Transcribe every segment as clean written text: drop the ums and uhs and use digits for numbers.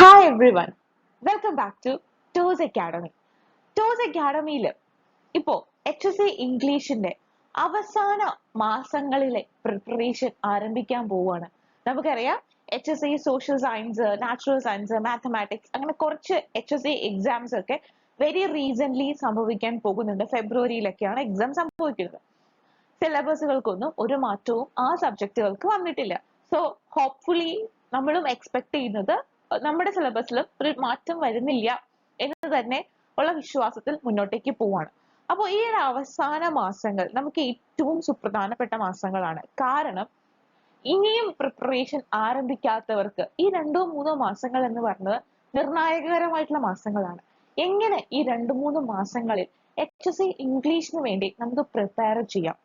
Hi everyone, welcome back to Toes Academy. Toes Academy ഇപ്പോ HSA ഇംഗ്ലീഷിന്റെ അവസാന മാസങ്ങളിലെ preparation ആരംഭിക്കാൻ പോവുകയാണ്. നമുക്കറിയാം HSA social science, natural science, mathematics അങ്ങനെ കുറച്ച് HSA എക്സാംസ് ഒക്കെ വെരി റീസെന്റ് സംഭവിക്കാൻ പോകുന്നുണ്ട്. ഫെബ്രുവരിയിലൊക്കെയാണ് എക്സാം സംഭവിക്കുന്നത്. സിലബസുകൾക്കൊന്നും ഒരു മാറ്റവും ആ സബ്ജക്റ്റുകൾക്ക് വന്നിട്ടില്ല. സോ ഹോപ്പ്ഫുള്ളി നമ്മളും എക്സ്പെക്ട് ചെയ്യുന്നത് നമ്മുടെ സിലബസിലും ഒരു മാറ്റം വരുന്നില്ല എന്ന് തന്നെ ഉള്ള വിശ്വാസത്തിൽ മുന്നോട്ടേക്ക് പോവാണ്. അപ്പോൾ ഈ ഒരു അവസാന മാസങ്ങൾ നമുക്ക് ഏറ്റവും സുപ്രധാനപ്പെട്ട മാസങ്ങളാണ്. കാരണം ഇനിയും പ്രിപ്പറേഷൻ ആരംഭിക്കാത്തവർക്ക് ഈ 2-3 മാസങ്ങൾ എന്ന് പറയുന്നത് നിർണായകരമായിട്ടുള്ള മാസങ്ങളാണ്. എങ്ങനെ ഈ 2-3 മാസങ്ങളിൽ HSA ഇംഗ്ലീഷിന് വേണ്ടി നമുക്ക് പ്രിപ്പയർ ചെയ്യാം,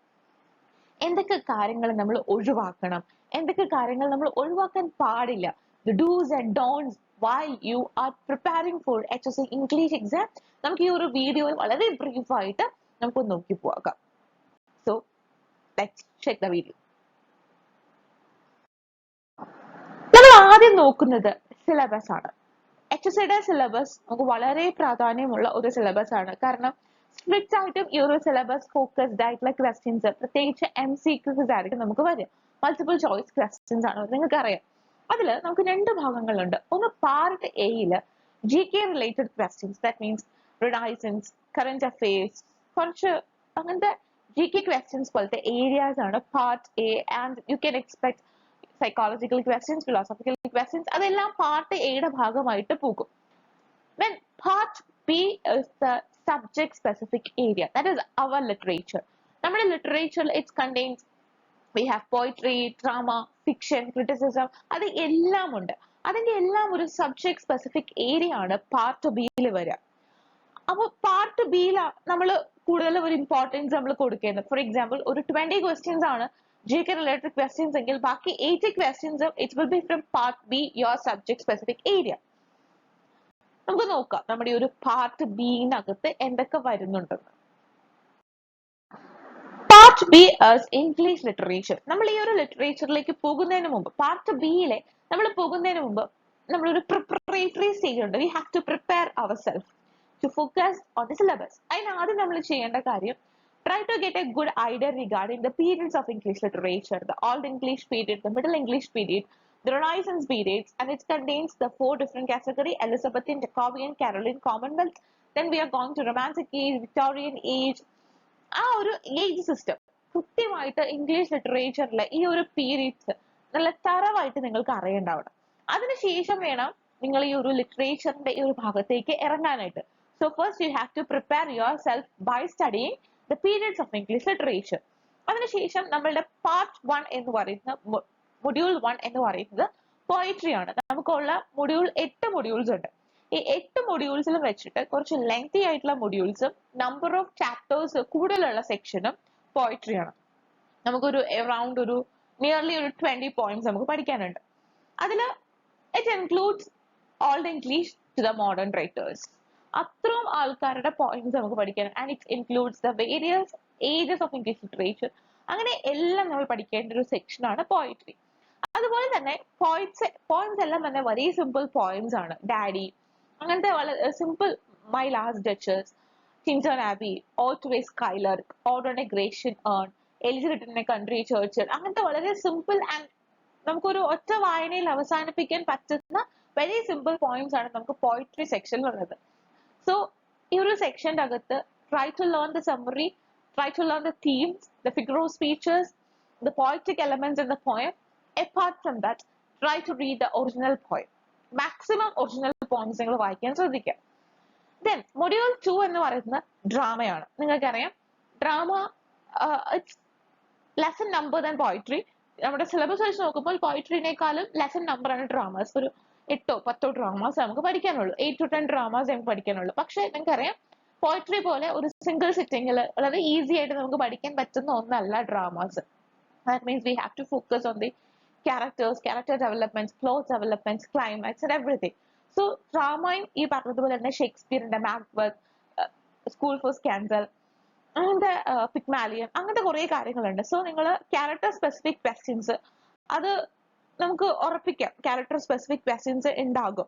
എന്തൊക്കെ കാര്യങ്ങൾ നമ്മൾ ഒഴിവാക്കണം, എന്തൊക്കെ കാര്യങ്ങൾ നമ്മൾ ഒഴിവാക്കാൻ പാടില്ല, the do's and don'ts while you are preparing for HSA English exam, നമുക്ക് ഈ ഒരു വീഡിയോയിൽ വളരെ ബ്രീഫ് ആയിട്ട് നമുക്ക് നോക്കി പോകാം. So let's check the video. നമ്മൾ ആദ്യം നോക്കുന്നത് സിലബസ് ആണ്. HSAയുടെ സിലബസ് നമുക്ക് വളരെ പ്രാധാന്യമുള്ള ഒരു സിലബസ് ആണ്. കാരണം സ്ട്രിക്റ്റ് ആയിട്ടും ഈ ഒരു സിലബസ് ഫോക്കസ്ഡ് ആയിട്ടുള്ള ക്വസ്റ്റ്യൻസ്, പ്രത്യേകിച്ച് MCQs ആയിരിക്കും നമുക്ക് വരിക. മൾട്ടിപ്പിൾ ചോയ്സ് ക്വസ്റ്റ്യൻസ് ആണ്, നിങ്ങൾക്ക് അറിയാം. അതിൽ നമുക്ക് 2 ഭാഗങ്ങളുണ്ട്. ഒന്ന് പാർട്ട് എയിൽ GK related questions, that means റിഡൈസൻസ്, കറന്റ് അഫയേഴ്സ്, കുറച്ച് അങ്ങനത്തെ GK ക്വസ്റ്റ്യൻസ് പോലത്തെ ഏരിയാസ് ആണ് part A. And you can expect psychological questions, philosophical questions, അതെല്ലാം പാർട്ട് എയുടെ ഭാഗമായിട്ട് പോകും. Then part B is the subject specific area, that is our literature. നമ്മുടെ literature it contains, we have poetry, drama, fiction, criticism, അത് എല്ലാം ഉണ്ട്. അതിന്റെ എല്ലാം ഒരു സബ്ജക്ട് സ്പെസിഫിക് ഏരിയ ആണ് പാർട്ട് ബിയിൽ വരിക. അപ്പോൾ പാർട്ട് ബിയിൽ നമ്മൾ കൂടുതൽ ഒരു ഇമ്പോർട്ടൻസ് നമ്മൾ കൊടുക്കേണ്ടത്. ഫോർ എക്സാമ്പിൾ ഒരു 20 ക്വസ്റ്റ്യൻസ് ആണ് GK റിലേറ്റഡ് ക്വസ്റ്റ്യൻസ് എങ്കിൽ ബാക്കി 80 questions it will be from part B, your subject specific area. നമുക്ക് നോക്കാം നമ്മുടെ ഒരു പാർട്ട് ബിനകത്ത് എന്തൊക്കെ വരുന്നുണ്ടെന്ന്. Part B as English literature. നമ്മൾ ഈ ഒരു ലിറ്ററേച്ചറിലേക്ക് പോകുന്നതിന് മുമ്പ്, പാർട്ട് ബിയിലെ നമ്മൾ പോകുന്നതിന് മുമ്പ് നമ്മളൊരു പ്രിപ്പറേറ്ററി സ്റ്റേജ് ഉണ്ട്. We have to prepare our self to focus on the syllabus. അതിന് ആദ്യം നമ്മൾ ചെയ്യേണ്ട കാര്യം, try to get a good idea regarding the periods of English literature, the Old English period, the Middle English period, the Renaissance periods, and it contains the 4 different categories: Elizabethan, Jacobean, Caroline, Commonwealth. Then we are going to Romantic age, Victorian age. ആ ഒരു age system കൃത്യമായിട്ട് English ലിറ്ററേച്ചറിലെ ഈ ഒരു periods നല്ല തറവായിട്ട് നിങ്ങൾക്ക് അറിയേണ്ടതാണ്. അതിനുശേഷം വേണം നിങ്ങൾ ഈ ഒരു ലിറ്ററേച്ചറിന്റെ ഈ ഒരു ഭാഗത്തേക്ക് ഇറങ്ങാനായിട്ട്. So first you have to prepare yourself by studying the periods of English literature. അതിനുശേഷം നമ്മളുടെ പാർട്ട് 1 എന്ന് പറയുന്ന മൊഡ്യൂൾ 1 എന്ന് പറയുന്നത് പോയിട്രി ആണ്. നമുക്കുള്ള മൊഡ്യൂൾ 8 മൊഡ്യൂൾസ് ഉണ്ട്. ഈ 8 മൊഡ്യൂൾസിൽ വെച്ചിട്ട് കുറച്ച് ലെങ്തി ആയിട്ടുള്ള മൊഡ്യൂൾസും നമ്പർ ഓഫ് ചാപ്റ്റേഴ്സ് കൂടുതലുള്ള സെക്ഷനും പോയിട്രി ആണ്. നമുക്കൊരു അറൌണ്ട് ഒരു നിയർലി ഒരു 20 പോയിന്റ്സ് നമുക്ക് പഠിക്കാനുണ്ട്. അതിൽ it includes old English to the modern writers. അത്രയും ആൾക്കാരുടെ പോയിന്റ്സ് നമുക്ക് പഠിക്കാൻ. And it includes the various ages of English literature. അങ്ങനെ എല്ലാം നമ്മൾ പഠിക്കേണ്ട ഒരു സെക്ഷനാണ് പോയിട്രി. അതുപോലെ തന്നെ പോയിന്റ്സ് എല്ലാം തന്നെ വളരെ സിമ്പിൾ പോയിന്റ്സ് ആണ്. ഡാഡി, അങ്ങനത്തെ വളരെ simple, my last duchess, Tintern Abbey, ഓൾട്ട്വേ skylark, order Grecian urn, Elizabeth country church, അങ്ങനത്തെ വളരെ സിമ്പിൾ ആൻഡ് നമുക്കൊരു ഒറ്റ വായനയിൽ അവസാനിപ്പിക്കാൻ പറ്റുന്ന വെരി സിമ്പിൾ പോയിന്റ്സ് ആണ് നമുക്ക് പോയിട്രി സെക്ഷനിൽ ഉള്ളത്. So, ഈ ഒരു സെക്ഷന്റെ അകത്ത് try to learn the summary, try to learn the themes, the figure of speeches, the poetic elements in the poem. Apart from that, try to read the original poem. Maximum original poems നിങ്ങൾ വായിക്കാൻ ശ്രദ്ധിക്കുക. Then, module 2 എന്ന് പറയുന്നത് ഡ്രാമയാണ്. നിങ്ങൾക്കറിയാം drama it's lesson number than poetry. നമ്മുടെ syllabus വെച്ച് നോക്കുമ്പോൾ പോയിട്രിനേക്കാളും lesson number ആണ് ഡ്രാമാസ്. ഒരു 8-10 ഡ്രാമാസ് നമുക്ക് പഠിക്കാനുള്ളൂ. 8 to 10 ഡ്രാമാസ് നമുക്ക് പഠിക്കാനുള്ളൂ. പക്ഷെ നിങ്ങൾക്കറിയാം പോയിട്രി പോലെ ഒരു സിംഗിൾ സിറ്റിംഗിൽ വളരെ ഈസി ആയിട്ട് നമുക്ക് പഠിക്കാൻ പറ്റുന്ന ഒന്നല്ല dramas. That means we have to focus on the characters, character development, plot development, climax and everything. So ഡ്രാമയും ഈ പറഞ്ഞതുപോലെ തന്നെ ഷേക്സ്പിയറിന്റെ മാക്ബത്ത്, സ്കൂൾ ഫോർ സ്കാൻഡൽ, അങ്ങനത്തെ പിഗ്മാലിയൻ, അങ്ങനത്തെ കുറെ കാര്യങ്ങളുണ്ട്. സോ നിങ്ങൾ ക്യാരക്ടർ സ്പെസിഫിക് ക്വസ്റ്റ്യൻസ് അത് നമുക്ക് ഉറപ്പിക്കാം, ക്യാരക്ടർ സ്പെസിഫിക് ക്വസ്റ്റ്യൻസ് ഉണ്ടാകും.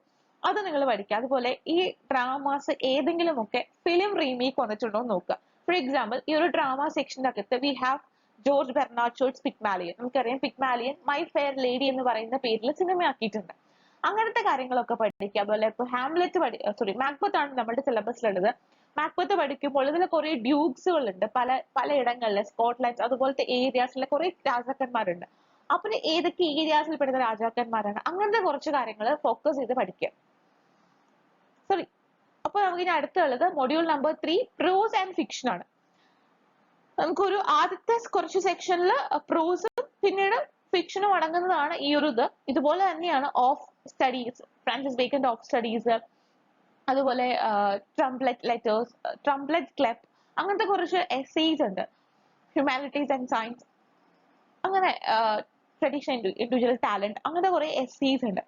അത് നിങ്ങൾ പഠിക്കുക. അതുപോലെ ഈ ഡ്രാമാസ് ഏതെങ്കിലുമൊക്കെ ഫിലിം റീമേക്ക് വന്നിട്ടുണ്ടോ എന്ന് നോക്കുക. ഫോർ എക്സാമ്പിൾ, ഈ ഒരു ഡ്രാമ സെക്ഷൻ്റെ അകത്ത് വി ഹാവ് ജോർജ് ബെർണാഡ് ഷോർട്സ് പിഗ്മാലിയൻ. നമുക്കറിയാം പിഗ്മാലിയൻ മൈ ഫെയർ ലേഡി എന്ന് പറയുന്ന പേരിൽ സിനിമയാക്കിയിട്ടുണ്ട്. അങ്ങനത്തെ കാര്യങ്ങളൊക്കെ പഠിക്കുക. അതുപോലെ ഇപ്പൊ ഹാംലെറ്റ് മാക്ബത്ത് ആണ് നമ്മുടെ സിലബസിലുള്ളത്. മാക്ബത്ത് പഠിക്കുമ്പോൾ ഇതിൽ കുറെ ഡ്യൂക്സുകൾ ഉണ്ട്, പലയിടങ്ങളിൽ സ്കോട്ട്ലൻഡ് അതുപോലത്തെ ഏരിയാസിലെ കുറെ രാജാക്കന്മാരുണ്ട്. അപ്പൊ ഏതൊക്കെ ഏരിയാസിൽ പെടുന്ന രാജാക്കന്മാരാണ്, അങ്ങനത്തെ കുറച്ച് കാര്യങ്ങൾ ഫോക്കസ് ചെയ്ത് പഠിക്കുക. സോറി, അപ്പൊ നമുക്ക് ഇനി അടുത്തുള്ളത് module number 3 prose and fiction ആണ്. നമുക്കൊരു ആദ്യത്തെ കുറച്ച് സെക്ഷനിൽ പ്രോസും പിന്നീട് ഫിക്ഷനും അടങ്ങുന്നതാണ് ഈ ഒരു ഇത്. ഇതുപോലെ തന്നെയാണ് ഓഫ് സ്റ്റഡീസ്, ഫ്രാൻസിസ് ബേക്കന്റെ ഓഫ് സ്റ്റഡീസ്, അതുപോലെ ട്രംപ്ലെറ്റ് ക്ലെപ്പ്, അങ്ങനത്തെ കുറച്ച് എസ്സേസ് ഉണ്ട്. ഹ്യൂമാനിറ്റീസ് ആൻഡ് സയൻസ്, അങ്ങനെ ട്രഡീഷണൽ ഇൻഡിവിജ്വൽ ടാലന്റ്, അങ്ങനത്തെ കുറെ എസ്സേസ് ഉണ്ട്.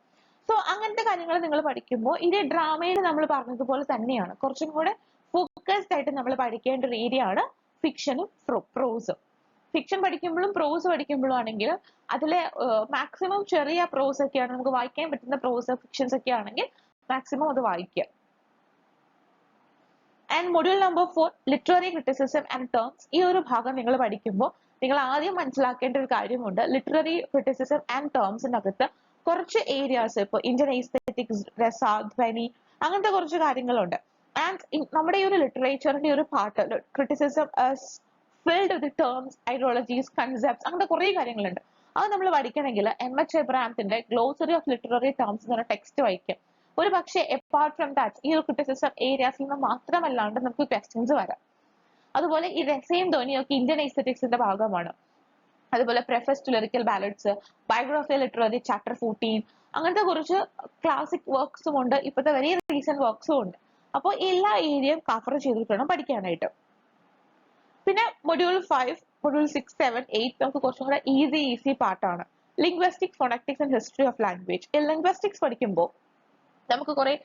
സോ അങ്ങനത്തെ കാര്യങ്ങൾ നിങ്ങൾ പഠിക്കുമ്പോൾ ഇത് ഡ്രാമയിൽ നമ്മൾ പറഞ്ഞതുപോലെ തന്നെയാണ്, കുറച്ചും കൂടെ ഫോക്കസ്ഡ് ആയിട്ട് നമ്മൾ പഠിക്കേണ്ട ഒരു ഏരിയ ആണ് ഫിക്ഷനും പ്രോസും. ഫിക്ഷൻ പഠിക്കുമ്പോഴും പ്രോസ് പഠിക്കുമ്പോഴും ആണെങ്കിൽ അതിലെ മാക്സിമം ചെറിയ പ്രോസ് ഒക്കെയാണ് നമുക്ക് വായിക്കാൻ പറ്റുന്ന പ്രോസ് ഫിക്ഷൻസ് ഒക്കെ ആണെങ്കിൽ മാക്സിമം അത് വായിക്കുക. And module number 4 literary criticism and terms. ഈ ഒരു ഭാഗം നിങ്ങൾ പഠിക്കുമ്പോൾ നിങ്ങൾ ആദ്യം മനസ്സിലാക്കേണ്ട ഒരു കാര്യമുണ്ട്. ലിറ്റററി ക്രിറ്റിസിസം ആൻഡ് ടേംസിനകത്ത് കുറച്ച് ഏരിയാസ്, ഇപ്പൊ ഇന്ത്യൻ എസ്തെറ്റിക്സ്, രസ, ധ്വനി, അങ്ങനത്തെ കുറച്ച് കാര്യങ്ങളുണ്ട്. ആൻഡ് നമ്മുടെ ഈ ഒരു ലിറ്ററേച്ചറിന്റെ ഒരു part criticism filled with terms, ideologies, concepts, അങ്ങനത്തെ കുറെ കാര്യങ്ങളുണ്ട്. അത് നമ്മൾ പഠിക്കണമെങ്കിൽ MH എബ്രഹാംസിന്റെ ഗ്ലോസറി ഓഫ് ലിറ്റററി ടേംസ് എന്ന് പറഞ്ഞ ടെക്സ്റ്റ് വായിക്കാം. ഒരു പക്ഷേ അപ്പാർട്ട് ഫ്രം ദാറ്റ് ഈ ഒരു ക്രിറ്റിസിസം ഏരിയാസിൽ നിന്ന് മാത്രമല്ലാണ്ട് നമുക്ക് ക്വസ്റ്റ്യൻസ് വരാം. അതുപോലെ ഈ രസയും ധ്വനിയും ഒക്കെ ഇന്ത്യൻ എസ്തെറ്റിക്സിന്റെ ഭാഗമാണ്. അതുപോലെ preface to lyrical ballads, biography literary chapter 14, അങ്ങനത്തെ കുറച്ച് ക്ലാസിക് വർക്ക്സും ഉണ്ട്, ഇപ്പോഴത്തെ വെരി റീസെന്റ് വർക്ക്സും ഉണ്ട്. അപ്പോൾ എല്ലാ ഏരിയയും കവർ ചെയ്തിട്ട് വേണം പഠിക്കാനായിട്ട്. പിന്നെ മൊഡ്യൂൾ 5, മൊഡ്യൂൾ 6, 7, 8 നമുക്ക് കുറച്ചും കൂടെ ഈസി പാർട്ടാണ്. Linguistics, phonetics and history of language. ഈ ലിംഗ്വിസ്റ്റിക്സ് പഠിക്കുമ്പോൾ നമുക്ക് കുറെ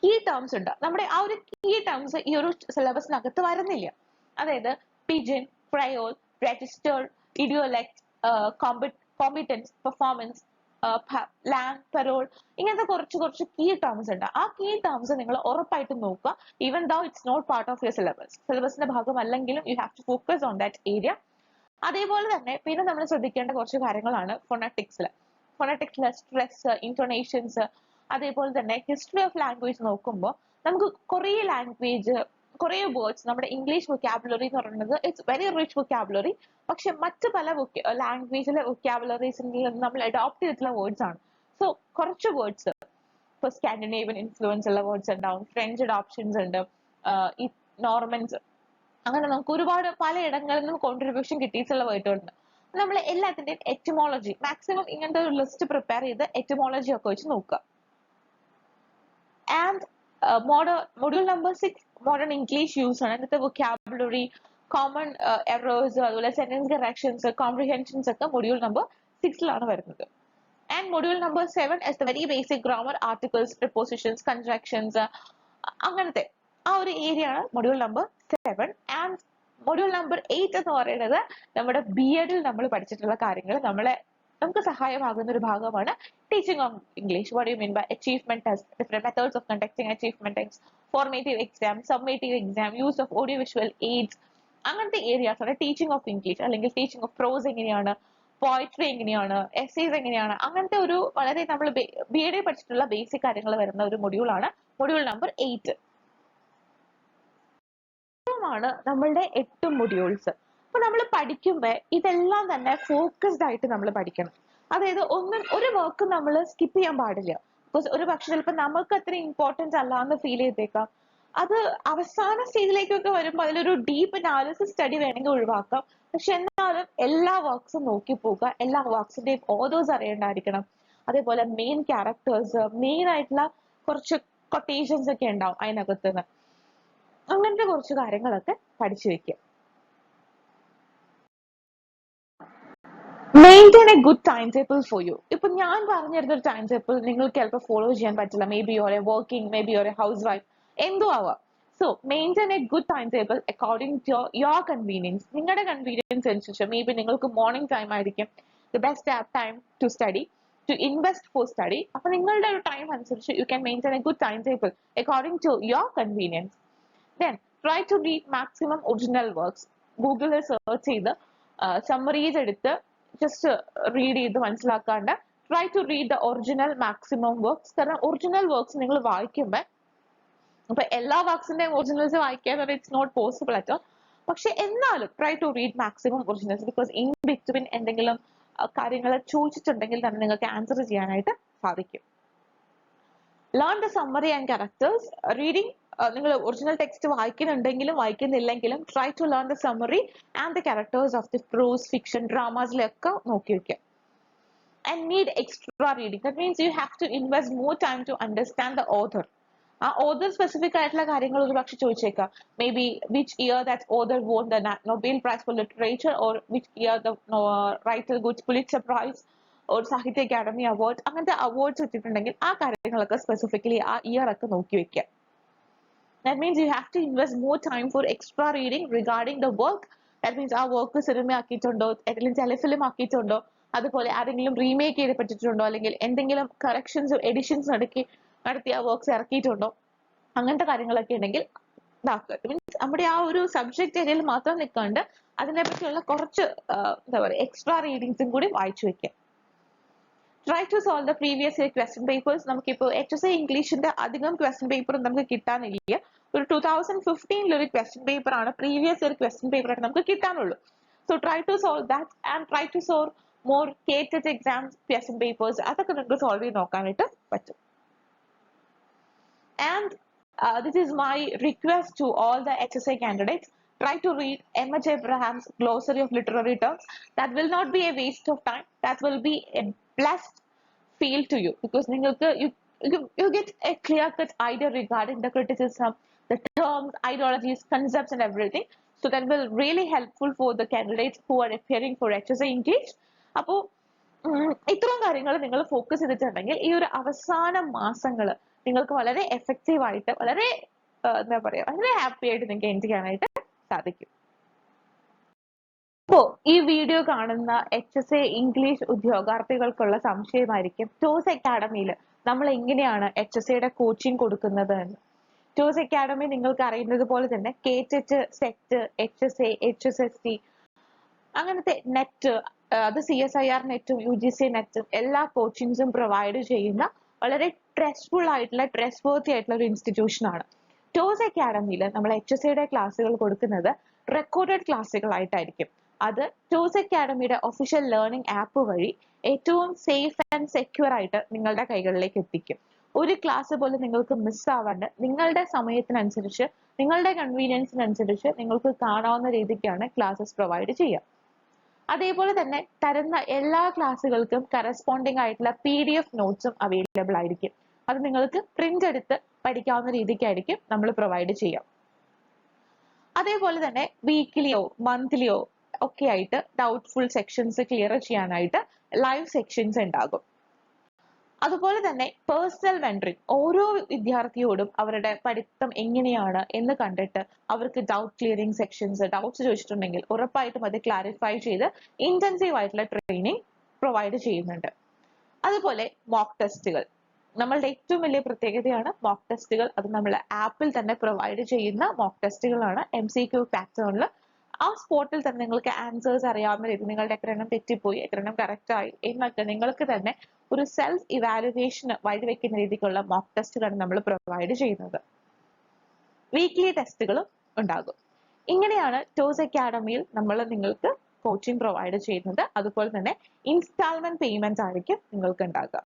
കീ ടേംസ് ഉണ്ട്. നമ്മുടെ ആ ഒരു കീ ടേംസ് ഈ ഒരു സിലബസിനകത്ത് വരുന്നില്ല. അതായത് പിജിൻ, ക്രയോൾ, രജിസ്റ്റേർഡ്, ഇഡിയോലെക്ട്, കോമ്പിറ്റൻസ്, പെർഫോമൻസ്, ലാങ്, പെറോൾ, ഇങ്ങനത്തെ കുറച്ച് കീ ടേംസ് ഉണ്ട്. ആ കീ ടേംസ് നിങ്ങൾ ഉറപ്പായിട്ടും നോക്കുക. Even though it's not part of your സിലബസിന്റെ ഭാഗമല്ലെങ്കിലും you have to focus on that area. അതേപോലെ തന്നെ പിന്നെ നമ്മൾ ശ്രദ്ധിക്കേണ്ട കുറച്ച് കാര്യങ്ങളാണ് ഫോണറ്റിക്സിൽ. സ്ട്രെസ്, ഇൻടോണേഷൻസ്, അതേപോലെ തന്നെ ഹിസ്റ്ററി ഓഫ് ലാംഗ്വേജ് നോക്കുമ്പോൾ നമുക്ക് കുറേ വേർഡ്സ്, നമ്മുടെ ഇംഗ്ലീഷ് വൊക്കാബുലറി എന്ന് പറയുന്നത് ഇറ്റ്സ് വെരി റിച്ച് വൊക്കാബുലറി. പക്ഷെ മറ്റ് പല ലാംഗ്വേജിലെ വൊക്കാബുലറീസിൽ നിന്ന് നമ്മൾ അഡോപ്റ്റ് ചെയ്തിട്ടുള്ള വേർഡ്സ് ആണ്. സോ കുറച്ച് വേർഡ്സ് ഇപ്പൊ സ്കാൻഡിനേവിയൻ ഇൻഫ്ലുവൻസ് ഉള്ള വേർഡ്സ് ഉണ്ടാവും, ഫ്രഞ്ച് അഡോപ്ഷൻസ് ഉണ്ട്, ഈ നോർമൻസ്, അങ്ങനെ നമുക്ക് ഒരുപാട് പലയിടങ്ങളിൽ നിന്നും കോൺട്രിബ്യൂഷൻ കിട്ടിയിട്ടുള്ള വേർഡുകളുണ്ട്. നമ്മൾ എല്ലാത്തിന്റെയും എറ്റിമോളജി മാക്സിമം ഇങ്ങനത്തെ ഒരു ലിസ്റ്റ് പ്രിപ്പയർ ചെയ്ത് എറ്റിമോളജി ഒക്കെ വെച്ച് നോക്കുക. And module number 6 modern English use ആണ്. അതിന്റെ വൊക്കാബുലറി, കോമൺ എറേഴ്സ്, അതുപോലെ സെന്റൻസ് കറക്ഷൻസ്, കോംപ്രിഹെൻഷൻസ് ഒക്കെ മൊഡ്യൂൾ നമ്പർ 6 വരുന്നത്. And module number 7 is the very basic grammar, articles, prepositions, conjunctions, അങ്ങനത്തെ ആ ഒരു ഏരിയ ആണ് module number 7. And module number 8 എന്ന് പറയുന്നത് നമ്മുടെ BEd നമ്മൾ പഠിച്ചിട്ടുള്ള കാര്യങ്ങൾ നമുക്ക് സഹായമാകുന്ന ഒരു ഭാഗമാണ് teaching of English. What you mean by achievement test, different methods of conducting achievement test, formative exam, summative exam, use of audio visual aids, അങ്ങനത്തെ ഏരിയാസ് ആണ് ടീച്ചിങ് ഓഫ് ഇംഗ്ലീഷ്. അല്ലെങ്കിൽ ടീച്ചിങ് ഓഫ് പ്രോസ് എങ്ങനെയാണ്, poetry എങ്ങനെയാണ്, essays എങ്ങനെയാണ്, അങ്ങനത്തെ ഒരു വളരെ നമ്മൾ BEd പഠിച്ചിട്ടുള്ള ബേസിക് കാര്യങ്ങൾ വരുന്ന ഒരു മൊഡ്യൂളാണ് മൊഡ്യൂൾ നമ്പർ 8. ാണ് നമ്മളുടെ 8 മൊഡ്യൂൾസ്. അപ്പൊ നമ്മൾ പഠിക്കുമ്പോൾ ഇതെല്ലാം തന്നെ ഫോക്കസ്ഡ് ആയിട്ട് നമ്മൾ പഠിക്കണം. അതായത് ഒരു വർക്ക് നമ്മൾ സ്കിപ്പ് ചെയ്യാൻ പാടില്ല. ബിക്കോസ് ഒരു പക്ഷെ ചിലപ്പോൾ നമുക്ക് അത്ര ഇമ്പോർട്ടൻസ് അല്ലാന്ന് ഫീൽ ചെയ്തേക്കാം. അത് അവസാന സ്റ്റേജിലേക്കൊക്കെ വരുമ്പോൾ അതിലൊരു ഡീപ്പ് അനാലിസിസ് സ്റ്റഡി വേണമെങ്കിൽ ഒഴിവാക്കാം. പക്ഷെ എന്നാലും എല്ലാ വർക്ക്സും നോക്കി പോകുക, എല്ലാ വർക്ക്സിന്റെയും ഓതേഴ്സ് അറിയേണ്ടായിരിക്കണം. അതേപോലെ മെയിൻ ക്യാരക്ടേഴ്സ്, മെയിൻ ആയിട്ടുള്ള കുറച്ച് കൊട്ടേഷൻസ് ഒക്കെ ഉണ്ടാവും അതിനകത്ത് നിന്ന്. അങ്ങനത്തെ കുറച്ച് കാര്യങ്ങളൊക്കെ പഠിച്ചു വെക്കുക. Maintain a good time table for you. ഇപ്പൊ ഞാൻ പറഞ്ഞിരുന്ന ഒരു ടൈം ടേബിൾ നിങ്ങൾക്ക് ചിലപ്പോൾ ഫോളോ ചെയ്യാൻ പറ്റില്ല. Maybe you're a working, maybe you're a housewife, എന്തോ ആവാം. So maintain a good time table according to your convenience. നിങ്ങളുടെ കൺവീനിയൻസ് അനുസരിച്ച് മേ ബി നിങ്ങൾക്ക് മോർണിംഗ് ടൈം ആയിരിക്കും the best time to study. to invest for study. അപ്പോൾ നിങ്ങളുടെ ഒരു time അനുസരിച്ച് you can maintain a good timetable according to your convenience. Then try to read maximum original works. Google search ചെയ്ത് summaries എടുത്ത് just read ചെയ്ത് മനസ്സിലാക്കാണ്ട് try to read the original maximum works. കാരണം original works നിങ്ങൾ വായിക്കുമ്പോൾ അപ്പൊ എല്ലാ വർക്ക്സിന്റെയും ഒറിജിനൽസ് വായിക്കാൻ it's not possible at all. പക്ഷെ എന്നാലും try to read maximum originals, because in between എന്തെങ്കിലും കാര്യങ്ങൾ ചോദിച്ചിട്ടുണ്ടെങ്കിൽ തന്നെ നിങ്ങൾക്ക് ആൻസർ ചെയ്യാനായിട്ട് സാധിക്കും. Learn the summary and characters. Reading നിങ്ങൾ ഒറിജിനൽ ടെക്സ്റ്റ് വായിക്കുന്നുണ്ടെങ്കിലും വായിക്കുന്നില്ലെങ്കിലും try to learn the summary and the characters of the prose, fiction, ഡ്രാമാസിലൊക്കെ നോക്കി വെക്കുക. And need extra reading. That means you have to invest more time to understand the author. ആ author specific ആയിട്ടുള്ള കാര്യങ്ങൾ ഒരു പക്ഷെ ചോദിച്ചേക്കാം. May be which year that author won the Nobel prize four literature, or which year the writer gods Pulitzer prize or സാഹിത്യ academy award. അങ്ങനത്തെ awards വെച്ചിട്ടുണ്ടെങ്കിൽ ആ കാര്യങ്ങളൊക്കെ സ്പെസിഫിക്കലി ആ ഇയർ ഒക്കെ നോക്കി വെക്കുക. That means you have to invest more time for extra reading regarding the work. That means ആ വർക്ക് സിനിമ ആക്കിയിട്ടുണ്ടോ, അല്ലെങ്കിൽ ടെലിഫിലിം ആക്കിയിട്ടുണ്ടോ, അതുപോലെ ആരെങ്കിലും റീമേക്ക് ചെയ്യപ്പെട്ടിട്ടുണ്ടോ, അല്ലെങ്കിൽ എന്തെങ്കിലും കറക്ഷൻസും എഡിഷൻസ് നടത്തിയ വർക്ക്സ് ഇറക്കിയിട്ടുണ്ടോ, അങ്ങനത്തെ കാര്യങ്ങളൊക്കെ ഉണ്ടെങ്കിൽ ഇതാക്കുക. മീൻസ് നമ്മുടെ ആ ഒരു സബ്ജക്ട് ഏരിയയിൽ മാത്രം നിൽക്കാണ്ട് അതിനെ പറ്റിയുള്ള കുറച്ച് എന്താ പറയുക എക്സ്ട്രാ റീഡിങ്സും കൂടി വായിച്ചു വെക്കുക. Try to solve the previous year question papers. നമുക്കിപ്പോൾ HSA ഇംഗ്ലീഷിന്റെ അധികം ക്വസ്റ്റ്യൻ പേപ്പറും നമുക്ക് കിട്ടാനില്ല. ഒരു 2015 ഒരു ക്വസ്റ്റ്യൻ പേപ്പർ ആണ് പ്രീവിയസ് ഇയർ ക്വസ്റ്റ്യൻ പേപ്പർ ആയിട്ട് നമുക്ക് കിട്ടാനുള്ളൂ. So try to solve that and try to solve more related exams question papers. അതൊക്കെ നിങ്ങൾക്ക് സോൾവ് ചെയ്ത് നോക്കാനായിട്ട് പറ്റും. And this is my request to all the HSA candidates. Try to read M.H. Abraham's Glossary of Literary Terms. That will not be a waste of time. That will be a blessed feel to you, because you get a clear-cut idea regarding the criticism, the terms, ideologies, concepts, and everything. So that will really helpful for the candidates who are appearing for HSA English. അപ്പോൾ ഇത്രയും കാര്യങ്ങൾ നിങ്ങൾ focus ചെയ്തിട്ടുണ്ടെങ്കിൽ ഈ ഒരു അവസാന മാസങ്ങൾ നിങ്ങൾക്ക് വളരെ എഫക്റ്റീവ് ആയിട്ട് വളരെ എന്താ പറയുക വളരെ ഹാപ്പി ആയിട്ട് നിങ്ങൾക്ക് എൻഡ് ചെയ്യാനായിട്ട് സാധിക്കും. അപ്പോ ഈ വീഡിയോ കാണുന്ന HSA ഇംഗ്ലീഷ് ഉദ്യോഗാർത്ഥികൾക്കുള്ള സംശയമായിരിക്കും ടോസ് അക്കാഡമിയിൽ നമ്മൾ എങ്ങനെയാണ് HSAയുടെ കോച്ചിങ് കൊടുക്കുന്നത് എന്ന്. ടോസ് അക്കാഡമി നിങ്ങൾക്ക് അറിയുന്നത് പോലെ തന്നെ KTET, സെറ്റ്, HSA, HSST അങ്ങനത്തെ നെറ്റ്, അത് CSIR നെറ്റും UGC നെറ്റും എല്ലാ കോച്ചിങ്സും പ്രൊവൈഡ് ചെയ്യുന്ന വളരെ ട്രസ്റ്റ്ഫുൾ ആയിട്ടുള്ള ട്രസ്റ്റ് വർത്തി ആയിട്ടുള്ള ഒരു ഇൻസ്റ്റിറ്റ്യൂഷൻ ആണ്. ടോസ് അക്കാഡമിയിൽ നമ്മൾ HSAയുടെ ക്ലാസ്സുകൾ കൊടുക്കുന്നത് റെക്കോർഡഡ് ക്ലാസ്സുകളായിട്ടായിരിക്കും. അത് ടോസ് അക്കാഡമിയുടെ ഒഫീഷ്യൽ ലേണിംഗ് ആപ്പ് വഴി ഏറ്റവും സേഫ് ആൻഡ് സെക്യൂർ ആയിട്ട് നിങ്ങളുടെ കൈകളിലേക്ക് എത്തിക്കും. ഒരു ക്ലാസ് പോലും നിങ്ങൾക്ക് മിസ്സാവാണ്ട് നിങ്ങളുടെ സമയത്തിനനുസരിച്ച് നിങ്ങളുടെ കൺവീനിയൻസിനനുസരിച്ച് നിങ്ങൾക്ക് കാണാവുന്ന രീതിക്കാണ് ക്ലാസ്സസ് പ്രൊവൈഡ് ചെയ്യുക. അതേപോലെ തന്നെ തരുന്ന എല്ലാ ക്ലാസ്സുകൾക്കും കറസ്പോണ്ടിങ് ആയിട്ടുള്ള PDF നോട്ട്സും അവൈലബിൾ ആയിരിക്കും. അത് നിങ്ങൾക്ക് പ്രിന്റ് എടുത്ത് പഠിക്കാവുന്ന രീതിക്കായിരിക്കും നമ്മൾ പ്രൊവൈഡ് ചെയ്യാം. അതേപോലെ തന്നെ വീക്ക്ലിയോ മന്ത്ലിയോ ഒക്കെ ആയിട്ട് ഡൗട്ട്ഫുൾ സെക്ഷൻസ് ക്ലിയർ ചെയ്യാനായിട്ട് ലൈവ് സെക്ഷൻസ് ഉണ്ടാകും. അതുപോലെ തന്നെ പേഴ്സണൽ മെന്ററിങ്, ഓരോ വിദ്യാർത്ഥിയോടും അവരുടെ പഠിത്തം എങ്ങനെയാണ് എന്ന് കണ്ടിട്ട് അവർക്ക് ഡൗട്ട് ക്ലിയറിംഗ് സെക്ഷൻസ്, ഡൗട്ട്സ് ചോദിച്ചിട്ടുണ്ടെങ്കിൽ ഉറപ്പായിട്ടും അത് ക്ലാരിഫൈ ചെയ്ത് ഇന്റൻസീവ് ആയിട്ടുള്ള ട്രെയിനിങ് പ്രൊവൈഡ് ചെയ്യുന്നുണ്ട്. അതുപോലെ മോക്ക് ടെസ്റ്റുകൾ നമ്മളുടെ ഏറ്റവും വലിയ പ്രത്യേകതയാണ് മോക്ക് ടെസ്റ്റുകൾ. അത് നമ്മൾ ആപ്പിൽ തന്നെ പ്രൊവൈഡ് ചെയ്യുന്ന മോക്ക് ടെസ്റ്റുകളാണ്. MCQ പാറ്റേണിൽ ആ സ്പോട്ടിൽ തന്നെ നിങ്ങൾക്ക് ആൻസേഴ്സ് അറിയാവുന്ന രീതി, നിങ്ങളുടെ എത്ര എണ്ണം തെറ്റിപ്പോയി, എത്ര എണ്ണം കറക്റ്റ് ആയി എന്നൊക്കെ നിങ്ങൾക്ക് തന്നെ ഒരു സെൽഫ് ഇവാലുവേഷന് വഴിവെക്കുന്ന രീതിക്കുള്ള മോക്ക് ടെസ്റ്റുകളാണ് നമ്മൾ പ്രൊവൈഡ് ചെയ്യുന്നത്. വീക്ക്ലി ടെസ്റ്റുകളും ഉണ്ടാകും. ഇങ്ങനെയാണ് ടോസ് അക്കാഡമിയിൽ നമ്മൾ നിങ്ങൾക്ക് കോച്ചിങ് പ്രൊവൈഡ് ചെയ്യുന്നത്. അതുപോലെ തന്നെ ഇൻസ്റ്റാൾമെന്റ് പേയ്മെന്റ് ആയിരിക്കും നിങ്ങൾക്ക് ഉണ്ടാകുക.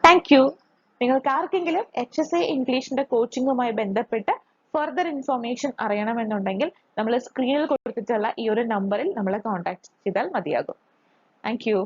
Thank you. നിങ്ങൾക്ക് ആർക്കെങ്കിലും HSA ഇംഗ്ലീഷിന്റെ കോച്ചിങ്ങുമായി ബന്ധപ്പെട്ട് ഫർദർ ഇൻഫോർമേഷൻ അറിയണമെന്നുണ്ടെങ്കിൽ നമ്മൾ സ്ക്രീനിൽ കൊടുത്തിട്ടുള്ള ഈ ഒരു നമ്പറിൽ നമ്മളെ കോൺടാക്ട് ചെയ്താൽ മതിയാകും. Thank you.